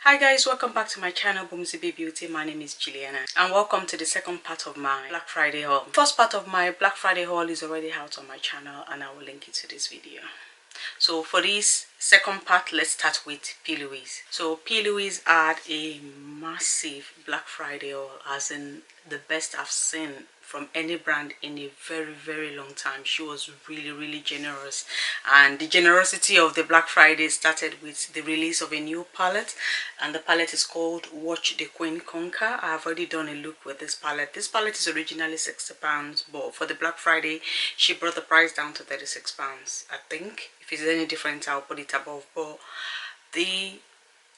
Hi guys, welcome back to my channel OPV Beauty. My name is Juliana and welcome to the second part of my Black Friday haul. First part of my Black Friday haul is already out on my channel and I will link it to this video. So for this second part, let's start with Plouise. So Plouise had a massive Black Friday haul, as in the best I've seen from any brand in a very long time. She was really generous, and the generosity of the Black Friday started with the release of a new palette, and the palette is called Watch the Queen Conquer. I have already done a look with this palette. This palette is originally £60, but for the Black Friday she brought the price down to £36. I think if it's any different I'll put it above, but the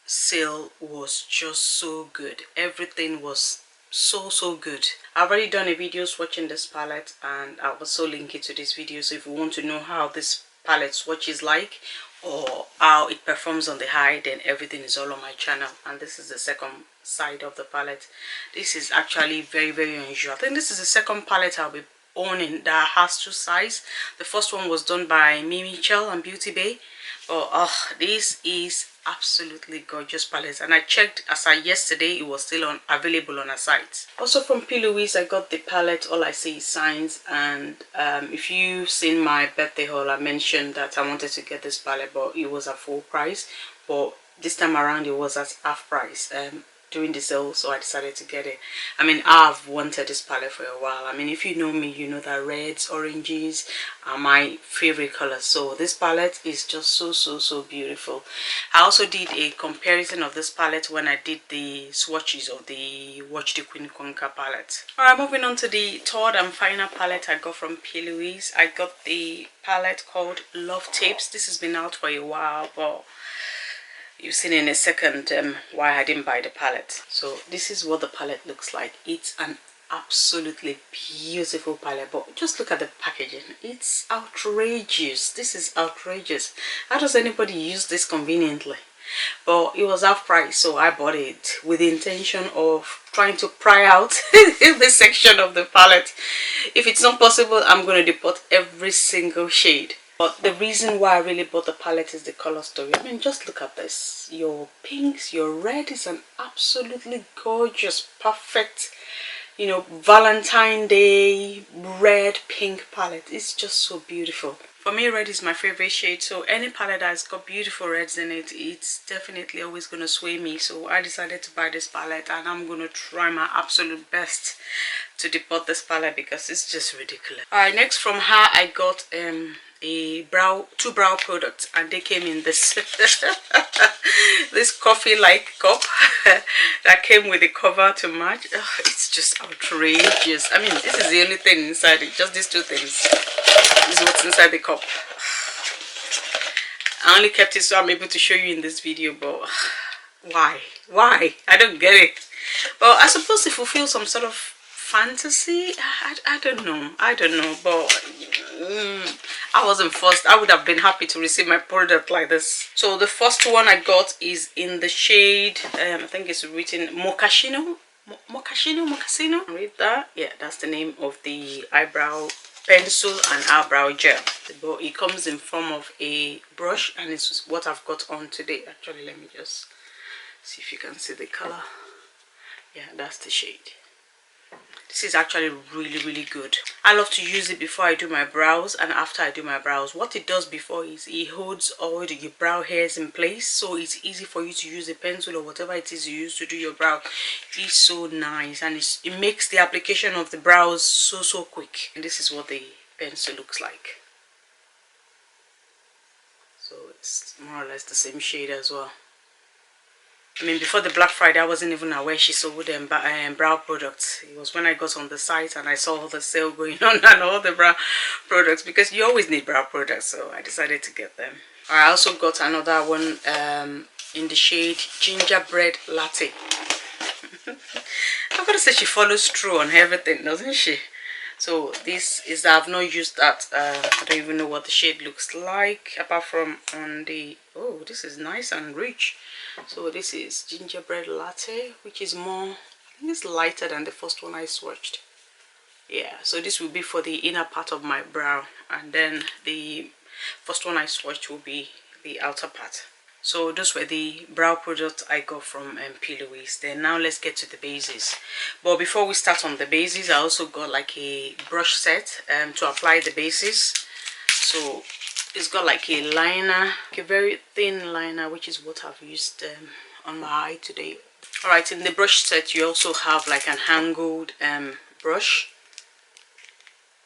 sale was just so good. Everything was so good. I've already done a video swatching this palette and I'll also link it to this video, so if you want to know how this palette swatch is like or how it performs on the eye, then everything is all on my channel. And this is the second side of the palette. This is actually very unusual. I think this is the second palette I'll be owning that has two sides. The first one was done by Myricks and Beauty Bay, but this is absolutely gorgeous palette, and I checked as of yesterday it was still available on our site. Also from Plouise I got the palette All I See Is Signs, and if you've seen my birthday haul, I mentioned that I wanted to get this palette but it was at full price, but this time around it was at half price during the sale, so I decided to get it. I mean, I've wanted this palette for a while. I mean, if you know me, you know that reds, oranges are my favorite colors, so this palette is just so beautiful. I also did a comparison of this palette when I did the swatches of the Watch the Queen Conquer palette. Alright, moving on to the third and final palette I got from Plouise. I got the palette called Love Tapes. This has been out for a while, but you've seen in a second why I didn't buy the palette. So this is what the palette looks like. It's an absolutely beautiful palette, but just look at the packaging. It's outrageous. This is outrageous. How does anybody use this conveniently? But it was half price, so I bought it with the intention of trying to pry out this section of the palette. If it's not possible, I'm going to depot every single shade. But the reason why I really bought the palette is the color story. I mean, just look at this. Your pinks, your red is an absolutely gorgeous, perfect, you know, Valentine Day red pink palette. It's just so beautiful. For me, red is my favorite shade, so any palette that's got beautiful reds in it, it's definitely always going to sway me. So I decided to buy this palette, and I'm going to try my absolute best to depot this palette because it's just ridiculous. Alright, next from her I got two brow products, and they came in this this coffee like cup that came with a cover to match. It's just outrageous. I mean, this is the only thing inside it, just these two things. This is what's inside the cup. I only kept it so I'm able to show you in this video, but why I don't get it. But I suppose it fulfills some sort of fantasy. I don't know, but I wasn't forced. I would have been happy to receive my product like this. So the first one I got is in the shade I think it's written Mochaccino. Read that. Yeah, that's the name of the eyebrow pencil and eyebrow gel. But it comes in form of a brush, and it's what I've got on today. Actually, let me just see if you can see the color. Yeah, that's the shade. This is actually really good. I love to use it before I do my brows and after I do my brows. What it does before is it holds all your brow hairs in place, so it's easy for you to use a pencil or whatever it is you use to do your brow. It's so nice, and it makes the application of the brows so quick. And this is what the pencil looks like. So it's more or less the same shade as well. I mean, before the Black Friday, I wasn't even aware she sold brow products. It was when I got on the site and I saw the sale going on and all the brow products, because you always need brow products, so I decided to get them. I also got another one in the shade Gingerbread Latte. I've got to say, she follows through on everything, doesn't she? So this is, I've not used that. I don't even know what the shade looks like apart from on the, oh, this is nice and rich. So this is Gingerbread Latte, which is more, I think it's lighter than the first one I swatched. Yeah, so this will be for the inner part of my brow, and then the first one I swatched will be the outer part. So those were the brow products I got from Plouise. Then now let's get to the bases. But before we start on the bases, I also got like a brush set to apply the bases. So it's got like a liner, like a very thin liner, which is what I've used on my eye today. Alright, in the brush set you also have like an angled brush.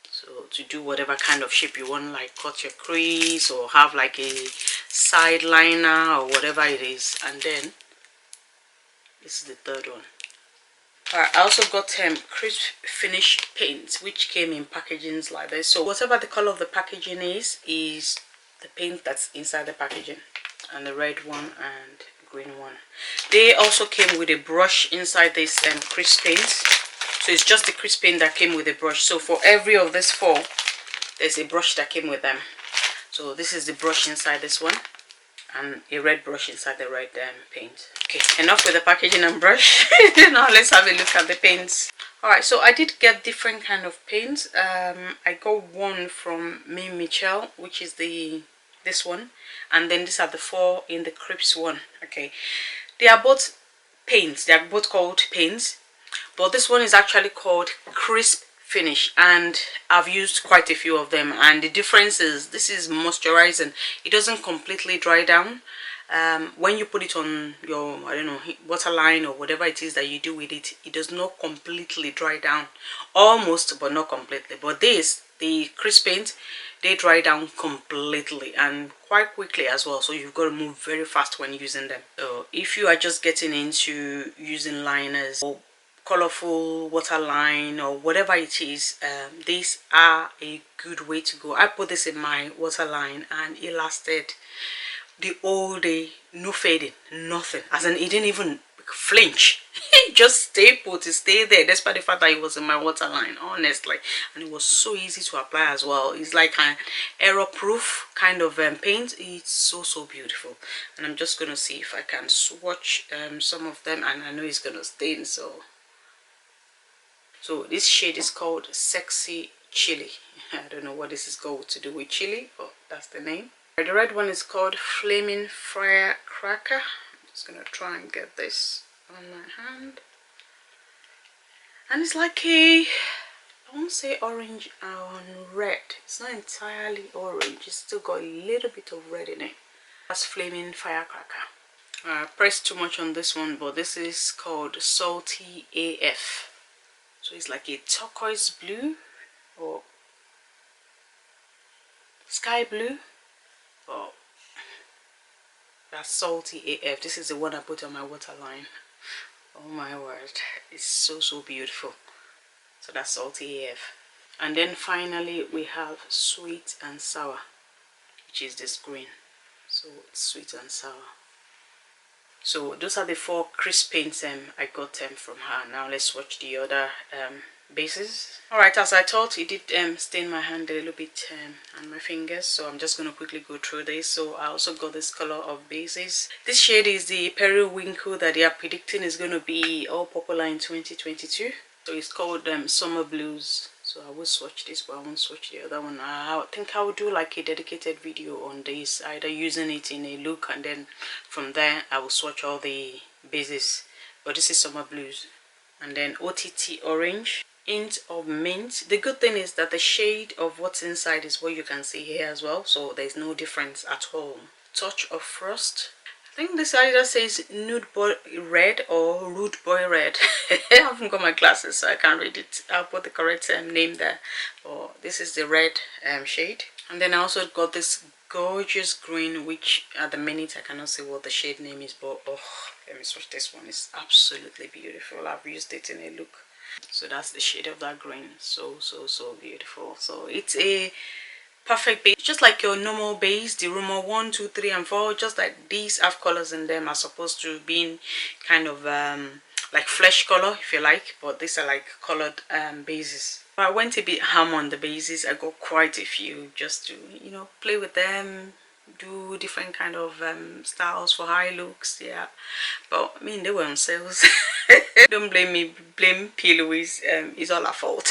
So to do whatever kind of shape you want, like cut your crease or have like a side liner or whatever it is. And then this is the third one. Alright, I also got crisp finish paint, which came in packagings like this. So whatever the color of the packaging is the paint that's inside the packaging. And the red one and green one. They also came with a brush inside this crisp paint. So it's just the crisp paint that came with a brush. So for every of these 4, there's a brush that came with them. So this is the brush inside this one, and a red brush inside the red paint. Okay, enough with the packaging and brush. Now let's have a look at the paints. Alright, so I did get different kind of paints. I got one from Michelle, which is this one, and then these are the 4 in the crisp one. Okay, they are both paints. They are both called paints. But this one is actually called crisp finish, and I've used quite a few of them, and the difference is this is moisturizing. It doesn't completely dry down. When you put it on your, I don't know, waterline or whatever it is that you do with it, it does not completely dry down. Almost, but not completely. But this, the crisp paint, they dry down completely and quite quickly as well. So you've got to move very fast when using them. So if you are just getting into using liners or colorful waterline or whatever it is, these are a good way to go. I put this in my waterline and it lasted the whole day, no fading, nothing. As in, it didn't even flinch. It just stayed put, it stayed there, despite the fact that it was in my waterline, honestly. And it was so easy to apply as well. It's like an error proof kind of paint. It's so beautiful. And I'm just gonna see if I can swatch some of them, and I know it's gonna stain. So this shade is called Sexy Chilli. I don't know what this is got to do with chili, but that's the name. The red one is called Flaming Firecracker. I'm just gonna try and get this on my hand. And it's like a, I won't say orange and red. It's not entirely orange. It's still got a little bit of red in it. That's Flaming Firecracker. I pressed too much on this one, but this is called Salty AF. So it's like a turquoise blue or sky blue. Oh, that's Salty AF. This is the one I put on my waterline. Oh my word, it's so beautiful. So that's Salty AF. And then finally we have Sweet and Sour, which is this green. So it's sweet and sour. So those are the 4 crisp paints I got from her. Now let's swatch the other bases. Alright, as I thought, it did stain my hand a little bit and my fingers, so I'm just going to quickly go through this. So I also got this color of bases. This shade is the Periwinkle that they are predicting is going to be all popular in 2022. So it's called Summer Blues. So I will swatch this, but I won't swatch the other one. I think I will do like a dedicated video on this, either using it in a look, and then from there I will swatch all the bases. But this is Summer Blues. And then OTT Orange, Hint of Mint. The good thing is that the shade of what's inside is what you can see here as well, so there's no difference at all. Touch of Frost. I think this either says Nude Boy Red or Rude Boy Red. I haven't got my glasses, so I can't read it. I'll put the correct name there. But this is the red shade. And then I also got this gorgeous green, which at the minute I cannot say what the shade name is, but oh, let me swatch this one. It's absolutely beautiful. I've used it in a look. So that's the shade of that green. So beautiful. So it's a perfect base, just like your normal base, the rumor 1, 2, 3 and 4, just like these have colors in them as opposed to being kind of like flesh color, if you like, but these are like colored bases. I went a bit ham on the bases. I got quite a few just to, you know, play with them, do different kind of styles for high looks. Yeah, but I mean, they were on sales. Don't blame me, blame Plouise. It's all her fault.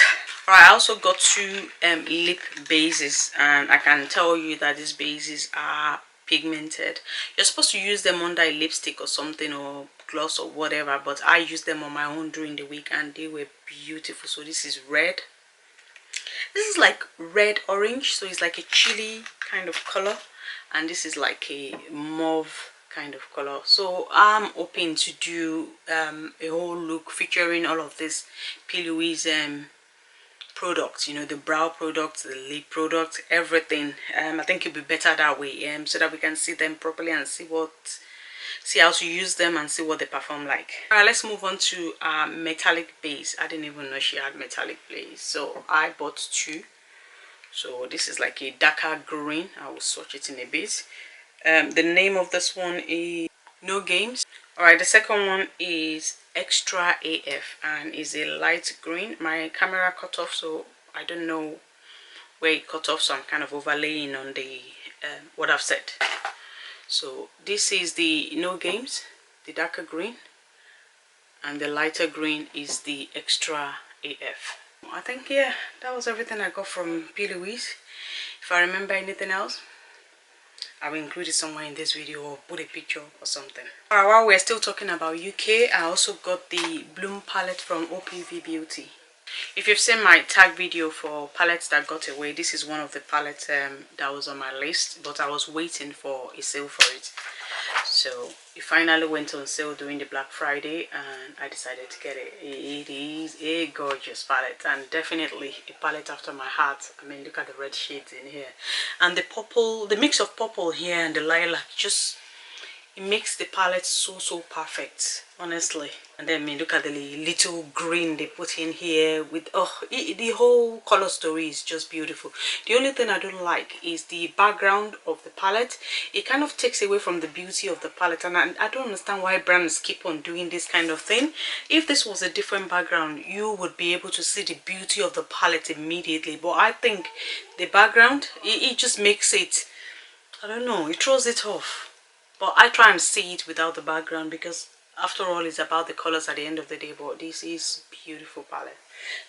Alright, I also got 2 lip bases, and I can tell you that these bases are pigmented. You're supposed to use them under a lipstick or something, or gloss or whatever, but I used them on my own during the week and they were beautiful. So this is red. This is like red orange, so it's like a chili kind of color, and this is like a mauve kind of color. So I'm hoping to do a whole look featuring all of this Plouise products, you know, the brow products, the lip products, everything. I think it'll be better that way, so that we can see them properly and see how to use them and see what they perform like. All right, let's move on to metallic base. I didn't even know she had metallic base, so I bought two. So this is like a darker green. I will swatch it in a bit. The name of this one is No Games. All right, the second one is Extra AF and is a light green. My camera cut off, so I don't know where it cut off, so I'm kind of overlaying on the what I've said. So this is the No Games, the darker green, and the lighter green is the Extra AF. I think, yeah, that was everything I got from Plouise. If I remember anything else, I will include it somewhere in this video or put a picture or something. Alright, while we're still talking about UK, I also got the Bloom palette from OPV Beauty. If you've seen my tag video for palettes that got away, this is one of the palettes that was on my list, but I was waiting for a sale for it. So it finally went on sale during the Black Friday and I decided to get it. It is a gorgeous palette and definitely a palette after my heart. I mean, look at the red shades in here. And the purple, the mix of purple here and the lilac, just, it makes the palette so perfect, honestly. And then I mean, look at the little green they put in here with, the whole color story is just beautiful. The only thing I don't like is the background of the palette. It kind of takes away from the beauty of the palette, and I don't understand why brands keep on doing this kind of thing. If this was a different background, you would be able to see the beauty of the palette immediately, but I think the background, it just makes it, I don't know, it throws it off. But I try and see it without the background because after all it's about the colors at the end of the day. But this is beautiful palette.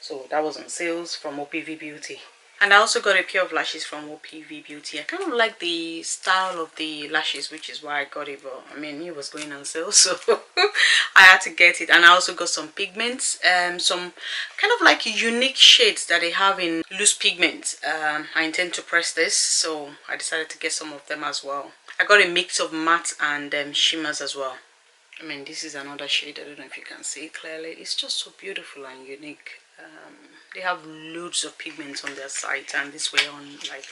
So that was on sales from OPV Beauty. And I also got a pair of lashes from OPV Beauty. I kind of like the style of the lashes, which is why I got it. But I mean, it was going on sale, so I had to get it. And I also got some pigments, some kind of like unique shades that they have in loose pigments. I intend to press this, so I decided to get some of them as well. I got a mix of matte and shimmers as well. I mean, this is another shade. I don't know if you can see it clearly. It's just so beautiful and unique. They have loads of pigments on their site, and this way on like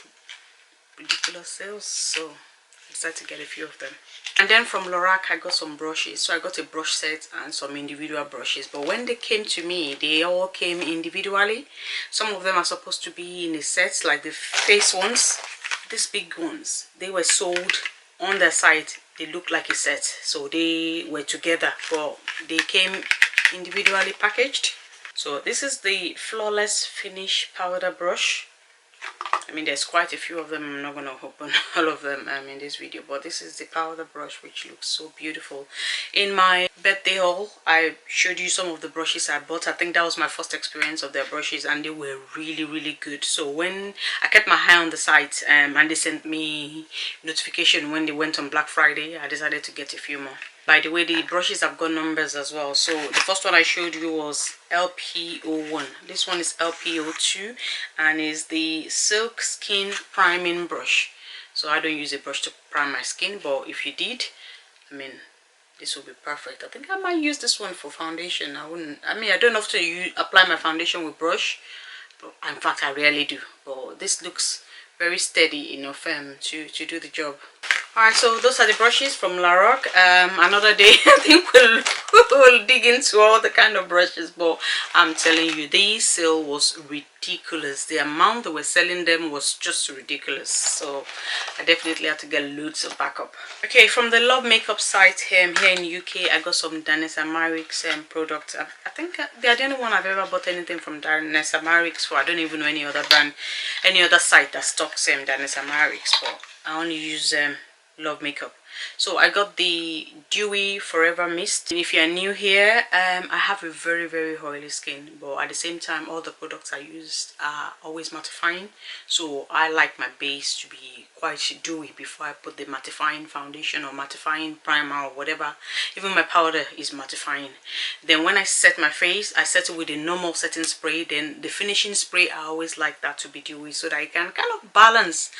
ridiculous sales, so I decided to get a few of them. And then from Lorac I got some brushes. So I got a brush set and some individual brushes, but when they came to me, they all came individually. Some of them are supposed to be in a set, like the face ones. These big ones, they were sold on their site. They look like a set, so they were together, but they came individually packaged. So this is the Flawless Finish powder brush. I mean, there's quite a few of them. I'm not going to open all of them in this video, but this is the powder brush, which looks so beautiful. In my birthday haul, I showed you some of the brushes I bought. I think that was my first experience of their brushes, and they were really good. So when I kept my eye on the site and they sent me notification when they went on Black Friday, I decided to get a few more. By the way, the brushes have got numbers as well. So the first one I showed you was LP01. This one is LP02 and is the Silk Skin Priming Brush. So I don't use a brush to prime my skin, but if you did, I mean, this will be perfect. I think I might use this one for foundation. I don't often apply my foundation with brush, but in fact I rarely do. But this looks very steady enough to do the job. Alright, so those are the brushes from Lorac. Another day I think we'll dig into all the kind of brushes, but I'm telling you, this sale was ridiculous. The amount they were selling them was just ridiculous, so I definitely had to get loads of backup. Okay, from the Love Makeup site here in UK, I got some Danessa Myricks products. I think they are the only one I've ever bought anything from Danessa Myricks for. I don't even know any other brand, any other site that stocks Danessa Myricks, but I only use Love Makeup. So I got the Dewy Forever Mist. If you're new here, I have a very oily skin, but at the same time all the products I use are always mattifying, so I like my base to be quite dewy before I put the mattifying foundation or mattifying primer or whatever. Even my powder is mattifying. Then when I set my face, I set it with a normal setting spray. Then the finishing spray, I always like that to be dewy so that I can kind of balance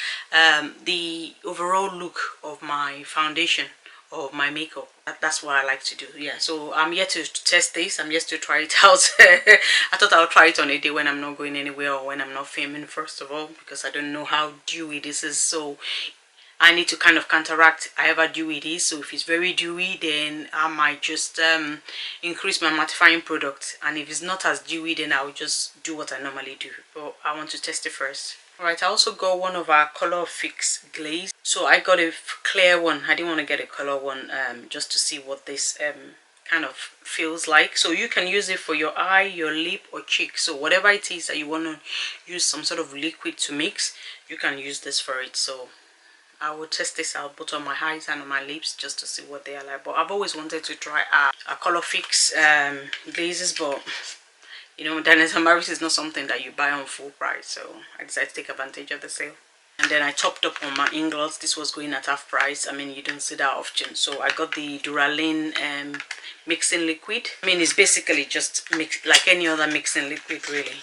the overall look of my foundation or my makeup. That's what I like to do. Yeah, so I'm yet to test this. I'm yet to try it out. I thought I'll try it on a day when I'm not going anywhere or when I'm not filming, first of all, because I don't know how dewy this is. So I need to kind of counteract however dewy it is. So if it's very dewy, then I might just increase my mattifying product, and if it's not as dewy, then I'll just do what I normally do. But I want to test it first. Alright, I also got one of our Color Fix glaze. So I got a clear one. I didn't want to get a color one just to see what this kind of feels like. So you can use it for your eye, your lip, or cheek. So whatever it is that you want to use some sort of liquid to mix, you can use this for it. So I will test this out both on my eyes and on my lips just to see what they are like. But I've always wanted to try a Color Fix glazes, but you know, Danessa is not something that you buy on full price, so I decided to take advantage of the sale. And then I topped up on my inglots. This was going at half price. I mean, you don't see that often. So I got the Duralane mixing liquid. I mean, it's basically just like any other mixing liquid, really.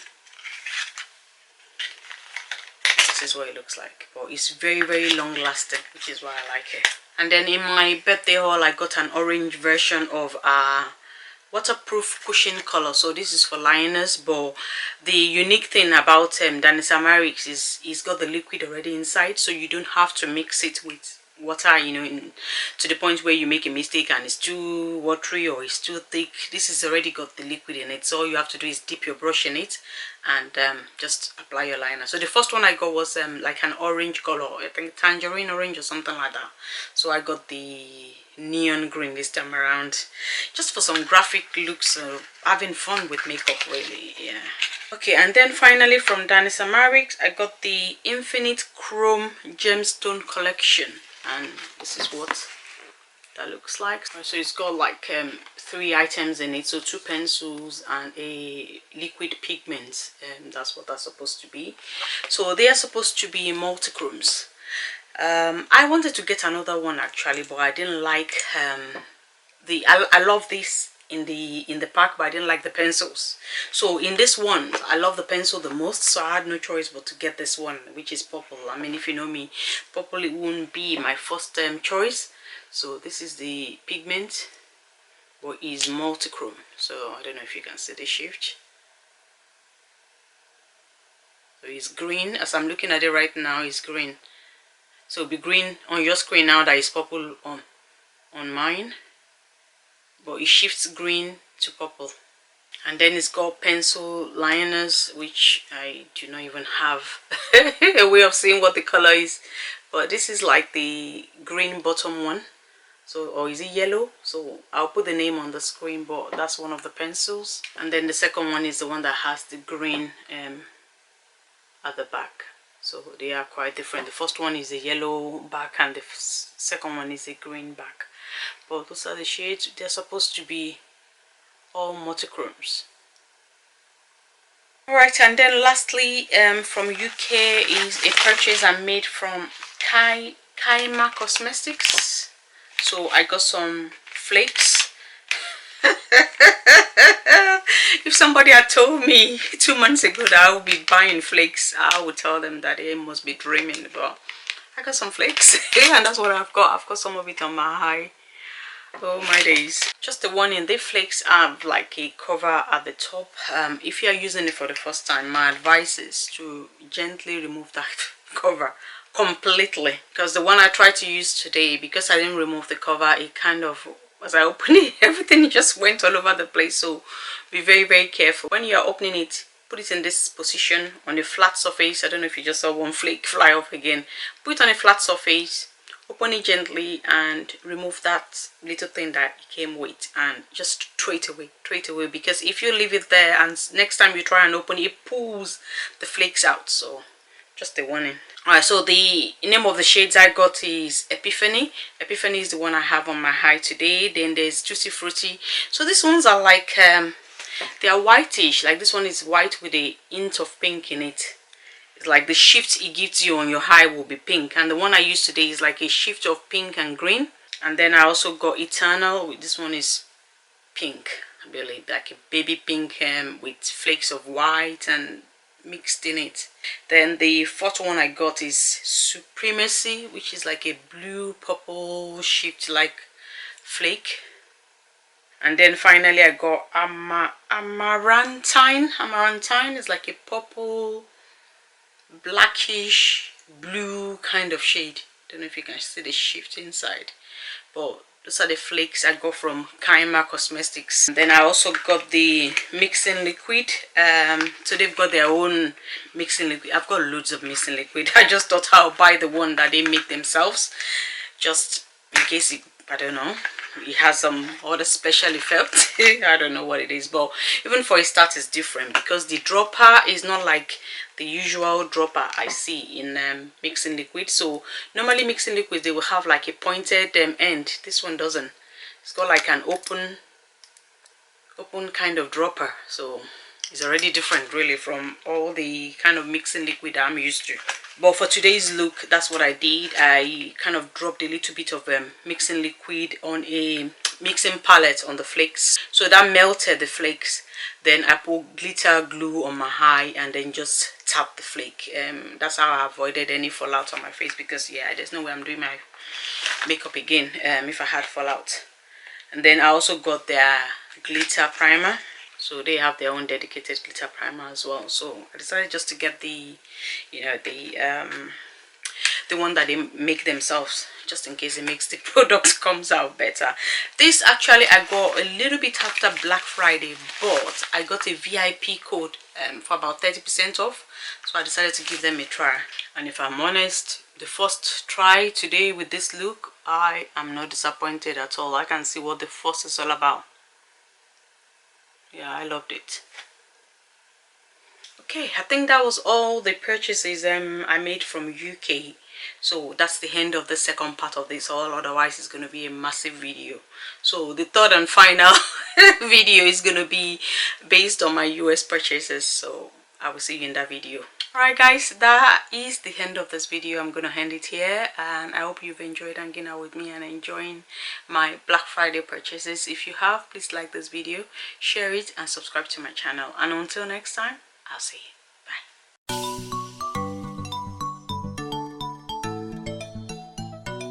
This is what it looks like. But it's very long lasting, which is why I like it. And then in my birthday haul, I got an orange version of waterproof cushion color. So this is for liners, but the unique thing about Danessa Myricks is it's got the liquid already inside, so you don't have to mix it with water, you know, to the point where you make a mistake and it's too watery or it's too thick. This has already got the liquid in it, so all you have to do is dip your brush in it and just apply your liner. So the first one I got was like an orange color, I think tangerine orange or something like that. So I got the neon green this time around, just for some graphic looks, having fun with makeup, really. Yeah. Okay, and then finally from Danessa Myricks, I got the Infinite Chrome Gemstone collection, and this is what that looks like. So it's got like 3 items in it, so 2 pencils and a liquid pigment, and that's what that's supposed to be. So they are supposed to be multi-chromes. I wanted to get another one actually, but I didn't like I love this in the pack, but I didn't like the pencils. So in this one, I love the pencil the most, so I had no choice but to get this one, which is purple. I mean, if you know me, purple it wouldn't be my first choice. So this is the pigment, but is multi-chrome. So I don't know if you can see the shift. So it's green. As I'm looking at it right now, it's green. So it'll be green on your screen now that is purple on mine, but it shifts green to purple. And then it's got pencil liners, which I do not even have a way of seeing what the color is, but this is like the green bottom one. So, or is it yellow? So I'll put the name on the screen, but that's one of the pencils. And then the second one is the one that has the green at the back. So they are quite different. The first one is a yellow back and the second one is a green back. But those are the shades. They're supposed to be all multi-chromes. Alright, and then lastly from UK is a purchase I made from Kaima Cosmetics. So I got some flakes. If somebody had told me 2 months ago that I would be buying flakes, I would tell them that they must be dreaming. But I got some flakes and that's what I've got. I've got some of it on my eye. Oh my days. Just the warning, the flakes have like a cover at the top. If you are using it for the first time, my advice is to gently remove that cover completely, because the one I tried to use today, because I didn't remove the cover, it kind of, as I opened it, everything just went all over the place. So be very careful when you are opening it. Put it in this position on a flat surface. I don't know if you just saw one flake fly off again. Put it on a flat surface, open it gently and remove that little thing that it came with, and just throw it away, because if you leave it there and next time you try and open it, it pulls the flakes out. So just a warning. Alright, so the name of the shades I got is Epiphany. Epiphany is the one I have on my eye today. Then there's Juicy Fruity. So these ones are like they are whitish. Like this one is white with a hint of pink in it. It's like the shift it gives you on your eye will be pink, and the one I used today is like a shift of pink and green. And then I also got Eternal. This one is pink, I believe, like a baby pink with flakes of white and mixed in it. Then the fourth one I got is Supremacy, which is like a blue purple shift like flake. And then finally I got Amarantine. Amarantine is like a purple blackish blue kind of shade. Don't know if you can see the shift inside, but those are the flakes I got from Kaima Cosmetics. And then I also got the mixing liquid. So they've got their own mixing liquid. I've got loads of mixing liquid. I just thought I'll buy the one that they make themselves, just in case I don't know, it has some other special effect. I don't know what it is, but even for a start it's different because the dropper is not like the usual dropper I see in mixing liquid. So normally mixing liquids, they will have like a pointed end. This one doesn't. It's got like an open kind of dropper, so it's already different really from all the kind of mixing liquid I'm used to. But for today's look, that's what I did. I kind of dropped a little bit of mixing liquid on a mixing palette on the flakes, so that melted the flakes. Then I put glitter glue on my eye and then just tap the flake. That's how I avoided any fallout on my face, because yeah, there's no way I'm doing my makeup again if I had fallout. And then I also got their glitter primer. So they have their own dedicated glitter primer as well. So I decided just to get the, you know, the one that they make themselves, just in case it makes the product comes out better. This actually I got a little bit after Black Friday, but I got a VIP code for about 30% off. So I decided to give them a try. And if I'm honest, the first try today with this look, I am not disappointed at all. I can see what the fuss is all about. Yeah, I loved it. Okay, I think that was all the purchases I made from UK. So that's the end of the second part of this haul. Otherwise it's going to be a massive video. So the third and final video is going to be based on my US purchases. So I will see you in that video. Alright guys, that is the end of this video. I'm going to end it here, and I hope you've enjoyed hanging out with me and enjoying my Black Friday purchases. If you have, please like this video, share it and subscribe to my channel. And until next time, I'll see you.